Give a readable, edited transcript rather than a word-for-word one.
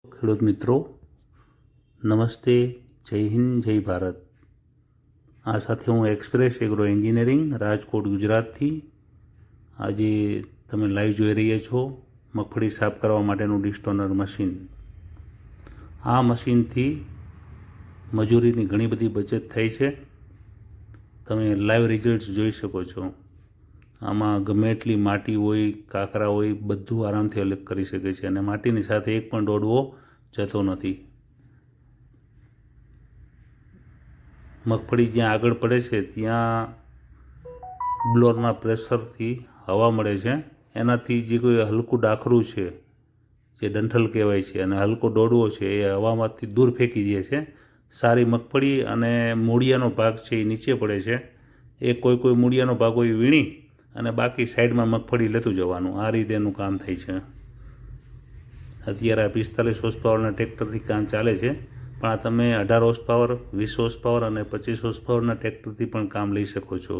ખેડૂત મિત્રો નમસ્તે, જય હિન્દ, જય ભારત. આ સાથે હું એક્સપ્રેસ એગ્રો એન્જિનિયરિંગ રાજકોટ ગુજરાતથી આજે તમે લાઈવ જોઈ રહ્યા છો મગફળી સાફ કરવા માટેનું ડિસ્ટોનર મશીન. આ મશીનથી મજૂરીની ઘણી બધી બચત થઈ છે. તમે લાઈવ રિઝલ્ટ્સ જોઈ શકો છો. આમાં ગમે એટલી માટી હોય, કાંકરા હોય, બધું આરામથી અલગ કરી શકે છે અને માટીની સાથે એક પણ દોડવો જતો નથી. મગફળી જ્યાં આગળ પડે છે ત્યાં બ્લોરના પ્રેશરથી હવા મળે છે. એનાથી જે કોઈ હલકું ડાખરું છે, જે ડંઠલ કહેવાય છે, અને હલકો દોડવો છે એ હવામાંથી દૂર ફેંકી દે છે. સારી મગફળી અને મૂળિયાનો ભાગ છે એ નીચે પડે છે. એ કોઈ મૂળિયાનો ભાગ હોય વીણી અને બાકી સાઈડમાં મગફળી લેતું જવાનું. આ રીતે એનું કામ થાય છે. અત્યારે આ 45 હોર્સ પાવરના ટ્રેક્ટરથી કામ ચાલે છે, પણ આ તમે 18 હોર્સ પાવર, 20 હોર્સ પાવર અને 25 હોર્સ પાવરના ટ્રેક્ટરથી પણ કામ લઈ શકો છો.